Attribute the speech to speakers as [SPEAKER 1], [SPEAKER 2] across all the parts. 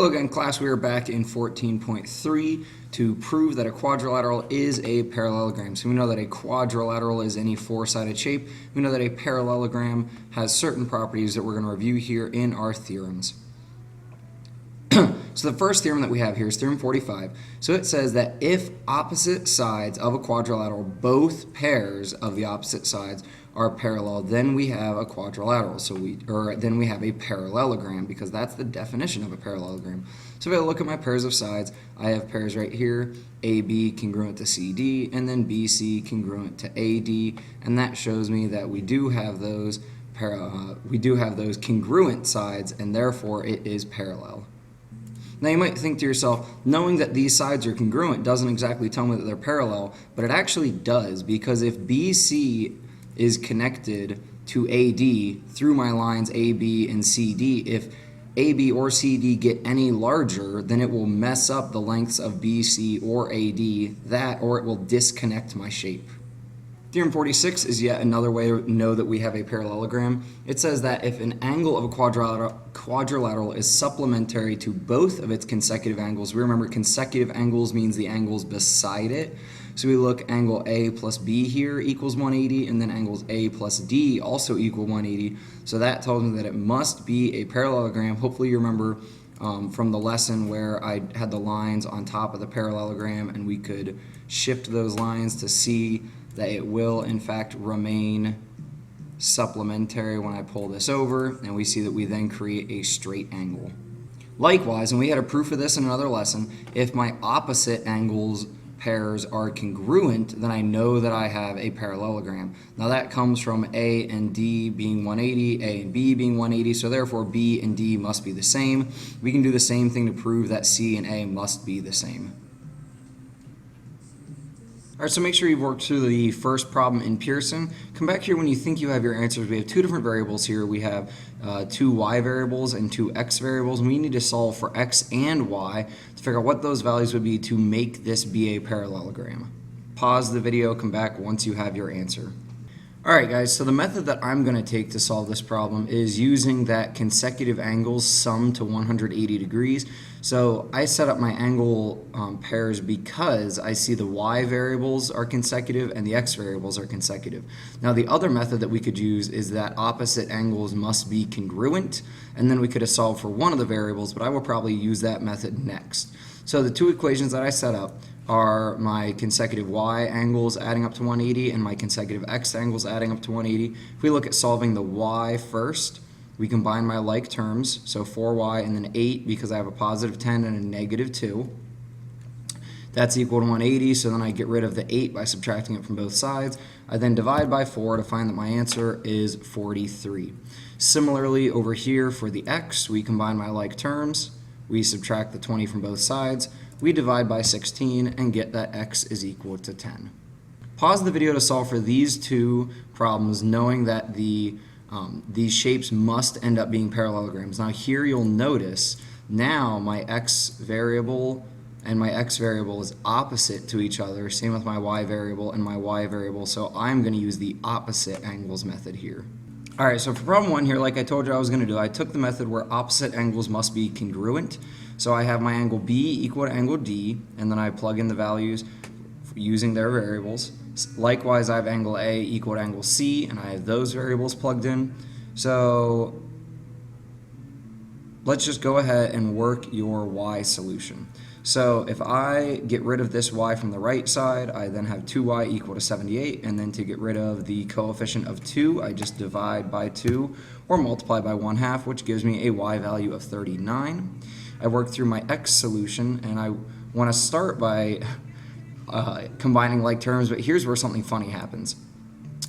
[SPEAKER 1] Hello again, class. We are back in 14.3 to prove that a quadrilateral is a parallelogram. So we know that a quadrilateral is any four-sided shape. We know that a parallelogram has certain properties that we're going to review here in our theorems. So the first theorem that we have here is Theorem 45. So it says that if opposite sides of a quadrilateral, both pairs of the opposite sides are parallel, then we have a quadrilateral. Then we have a parallelogram, because that's the definition of a parallelogram. So if I look at my pairs of sides, I have pairs right here, AB congruent to CD, and then BC congruent to AD, and that shows me that we do have those congruent sides, and therefore it is parallel. Now you might think to yourself, knowing that these sides are congruent doesn't exactly tell me that they're parallel, but it actually does, because if BC is connected to AD through my lines AB and CD, if AB or CD get any larger, then it will mess up the lengths of BC or AD, or it will disconnect my shape. Theorem 46 is yet another way to know that we have a parallelogram. It says that if an angle of a quadrilateral is supplementary to both of its consecutive angles, we remember consecutive angles means the angles beside it. So we look angle A plus B here equals 180, and then angles A plus D also equal 180. So that tells me that it must be a parallelogram. Hopefully you remember from the lesson where I had the lines on top of the parallelogram, and we could shift those lines to see that it will in fact remain supplementary when I pull this over, and we see that we then create a straight angle. Likewise, and we had a proof of this in another lesson, if my opposite angles pairs are congruent, then I know that I have a parallelogram. Now that comes from A and D being 180, A and B being 180, so therefore B and D must be the same. We can do the same thing to prove that C and A must be the same. All right, so make sure you've worked through the first problem in Pearson. Come back here when you think you have your answers. We have two different variables here. We have two y variables and two x variables, and we need to solve for x and y to figure out what those values would be to make this be a parallelogram. Pause the video, come back once you have your answer. All right, guys, so the method that I'm going to take to solve this problem is using that consecutive angles sum to 180 degrees. So I set up my angle pairs because I see the y variables are consecutive and the x variables are consecutive. Now the other method that we could use is that opposite angles must be congruent, and then we could have solved for one of the variables, but I will probably use that method next. So the two equations that I set up are my consecutive y angles adding up to 180 and my consecutive x angles adding up to 180. If we look at solving the y first, we combine my like terms, so 4y and then 8 because I have a positive 10 and a negative 2. That's equal to 180, so then I get rid of the 8 by subtracting it from both sides. I then divide by 4 to find that my answer is 43. Similarly, over here for the x, we combine my like terms, we subtract the 20 from both sides, we divide by 16 and get that x is equal to 10. Pause the video to solve for these two problems, knowing that these shapes must end up being parallelograms. Now here you'll notice now my x variable and my x variable is opposite to each other, same with my y variable and my y variable, so I'm going to use the opposite angles method here. Alright, so for problem 1 here, like I told you I was going to do, I took the method where opposite angles must be congruent. So I have my angle B equal to angle D, and then I plug in the values using their variables. Likewise, I have angle A equal to angle C, and I have those variables plugged in. So let's just go ahead and work your y solution. So if I get rid of this y from the right side, I then have 2y equal to 78, and then to get rid of the coefficient of 2, I just divide by 2 or multiply by 1/2, which gives me a y value of 39. I work through my x solution, and I want to start by combining like terms, but here's where something funny happens.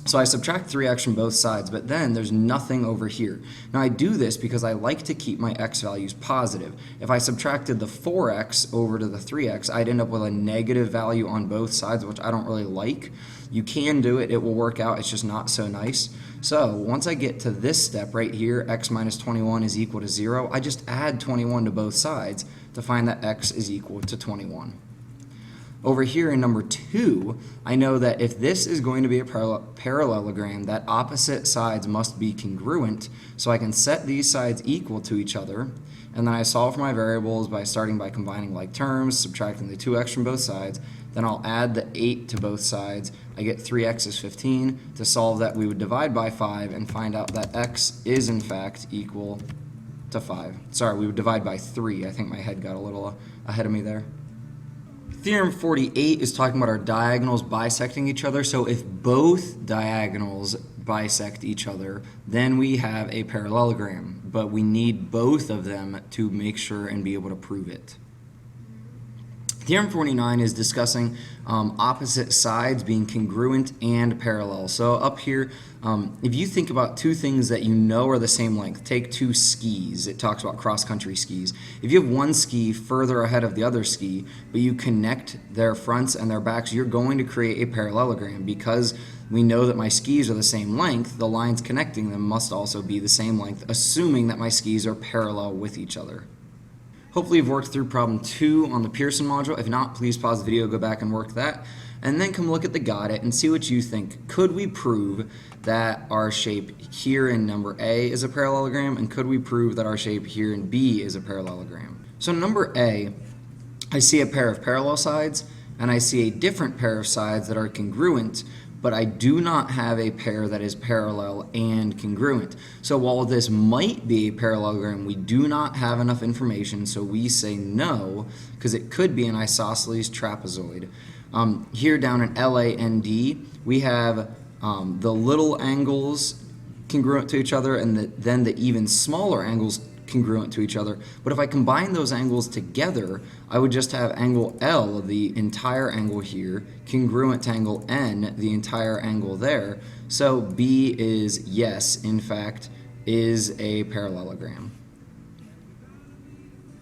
[SPEAKER 1] So I subtract 3x from both sides, but then there's nothing over here. Now I do this because I like to keep my x values positive. If I subtracted the 4x over to the 3x, I'd end up with a negative value on both sides, which I don't really like. You can do it, it will work out, it's just not so nice. So once I get to this step right here, x minus 21 is equal to 0, I just add 21 to both sides to find that x is equal to 21. Over here in number 2, I know that if this is going to be a parallelogram, that opposite sides must be congruent, so I can set these sides equal to each other, and then I solve for my variables by starting by combining like terms, subtracting the 2x from both sides. Then I'll add the 8 to both sides. I get 3x is 15. To solve that, we would divide by 5 and find out that x is in fact equal to 5. Sorry, we would divide by 3. I think my head got a little ahead of me there. Theorem 48 is talking about our diagonals bisecting each other. So if both diagonals bisect each other, then we have a parallelogram. But we need both of them to make sure and be able to prove it. Theorem 49 is discussing opposite sides being congruent and parallel. So up here, if you think about two things that you know are the same length, take two skis. It talks about cross-country skis. If you have one ski further ahead of the other ski, but you connect their fronts and their backs, you're going to create a parallelogram. Because we know that my skis are the same length, the lines connecting them must also be the same length, assuming that my skis are parallel with each other. Hopefully you've worked through problem 2 on the Pearson module. If not, please pause the video, go back and work that, and then come look at the got it and see what you think. Could we prove that our shape here in number A is a parallelogram, and could we prove that our shape here in B is a parallelogram? So number A, I see a pair of parallel sides, and I see a different pair of sides that are congruent, but I do not have a pair that is parallel and congruent. So while this might be a parallelogram, we do not have enough information, so we say no, because it could be an isosceles trapezoid. Here down in LAND, we have the little angles congruent to each other, and then the even smaller angles congruent to each other. But if I combine those angles together, I would just have angle L, the entire angle here, congruent to angle N, the entire angle there. So B is, yes, in fact, is a parallelogram.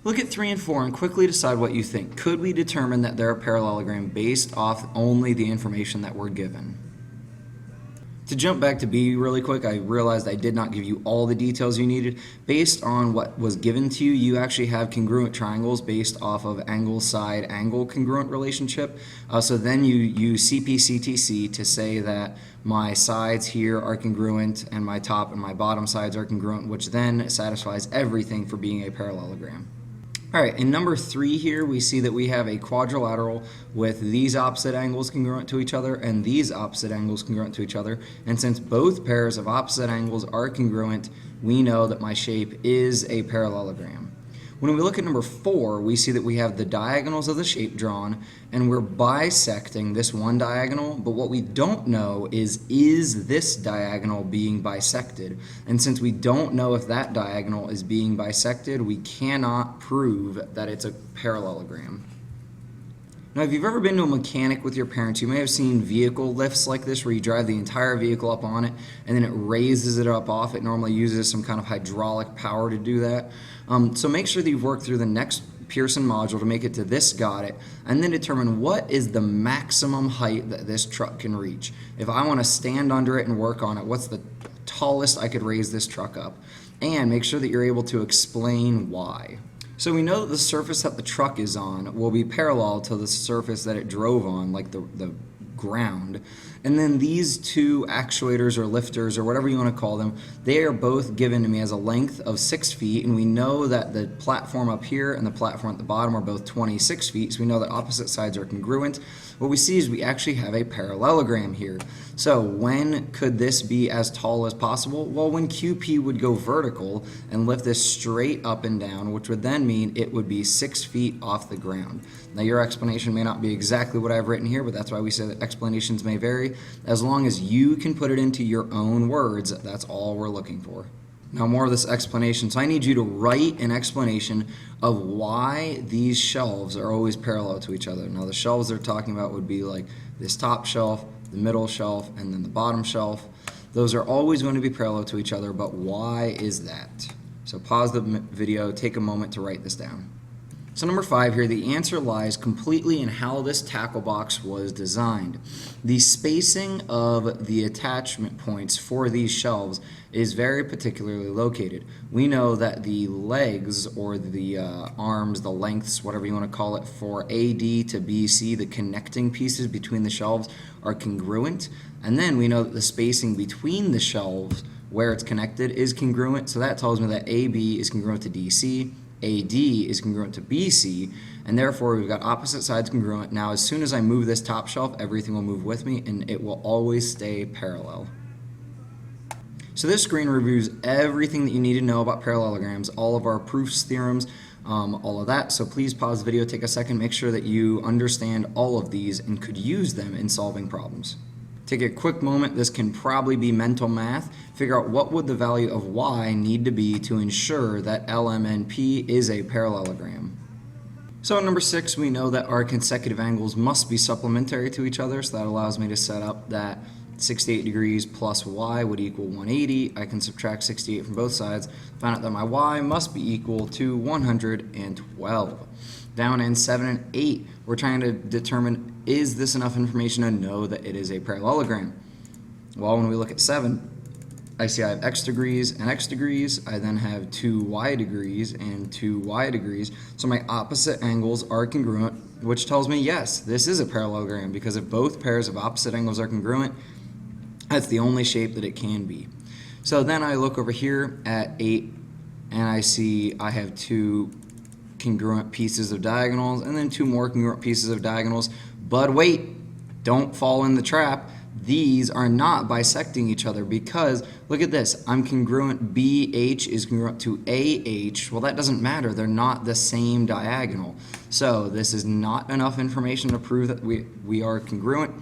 [SPEAKER 1] Look at 3 and 4 and quickly decide what you think. Could we determine that they're a parallelogram based off only the information that we're given? To jump back to B really quick, I realized I did not give you all the details you needed. Based on what was given to you, you actually have congruent triangles based off of angle-side-angle congruent relationship. So then you use CP-CTC to say that my sides here are congruent and my top and my bottom sides are congruent, which then satisfies everything for being a parallelogram. All right, in number 3 here, we see that we have a quadrilateral with these opposite angles congruent to each other and these opposite angles congruent to each other. And since both pairs of opposite angles are congruent, we know that my shape is a parallelogram. When we look at number 4, we see that we have the diagonals of the shape drawn, and we're bisecting this one diagonal, but what we don't know is this diagonal being bisected? And since we don't know if that diagonal is being bisected, we cannot prove that it's a parallelogram. Now, if you've ever been to a mechanic with your parents, you may have seen vehicle lifts like this where you drive the entire vehicle up on it and then it raises it up off. It normally uses some kind of hydraulic power to do that. So make sure that you've worked through the next Pearson module to make it to this got it, and then determine what is the maximum height that this truck can reach. If I want to stand under it and work on it, what's the tallest I could raise this truck up? And make sure that you're able to explain why. So we know that the surface that the truck is on will be parallel to the surface that it drove on, like the ground. And then these two actuators or lifters or whatever you want to call them, they are both given to me as a length of 6 feet, and we know that the platform up here and the platform at the bottom are both 26 feet, so we know that opposite sides are congruent. What we see is we actually have a parallelogram here. So when could this be as tall as possible? Well, when QP would go vertical and lift this straight up and down, which would then mean it would be 6 feet off the ground. Now your explanation may not be exactly what I've written here, but that's why we say that explanations may vary. As long as you can put it into your own words, that's all we're looking for. Now more of this explanation. So I need you to write an explanation of why these shelves are always parallel to each other. Now the shelves they're talking about would be like this top shelf, the middle shelf, and then the bottom shelf. Those are always going to be parallel to each other, but why is that? So pause the video, take a moment to write this down. So number 5 here, the answer lies completely in how this tackle box was designed. The spacing of the attachment points for these shelves is very particularly located. We know that the legs or the arms, the lengths, whatever you want to call it, for AD to BC, the connecting pieces between the shelves, are congruent. And then we know that the spacing between the shelves where it's connected is congruent. So that tells me that AB is congruent to DC, AD is congruent to BC, and therefore we've got opposite sides congruent. Now as soon as I move this top shelf, everything will move with me and it will always stay parallel. So this screen reviews everything that you need to know about parallelograms, all of our proofs, theorems, all of that. So please pause the video, take a second, make sure that you understand all of these and could use them in solving problems. Take a quick moment, this can probably be mental math. Figure out what would the value of y need to be to ensure that LMNP is a parallelogram. So in number 6, we know that our consecutive angles must be supplementary to each other, so that allows me to set up that 68 degrees plus y would equal 180. I can subtract 68 from both sides, find out that my y must be equal to 112. Down in 7 and 8, we're trying to determine, is this enough information to know that it is a parallelogram? Well, when we look at 7, I see I have x degrees and x degrees. I then have 2y degrees and 2y degrees. So my opposite angles are congruent, which tells me, yes, this is a parallelogram, because if both pairs of opposite angles are congruent, that's the only shape that it can be. So then I look over here at 8, and I see I have 2 congruent pieces of diagonals and then 2 more congruent pieces of diagonals. But wait, don't fall in the trap. These are not bisecting each other, because look at this. I'm congruent, BH is congruent to AH. Well, that doesn't matter. They're not the same diagonal. So this is not enough information to prove that we are congruent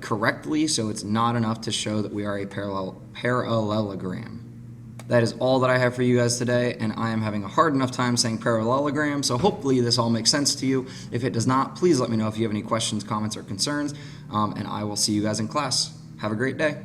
[SPEAKER 1] correctly, so it's not enough to show that we are a parallelogram. That is all that I have for you guys today, and I am having a hard enough time saying parallelogram, so hopefully this all makes sense to you. If it does not, please let me know if you have any questions, comments, or concerns, and I will see you guys in class. Have a great day.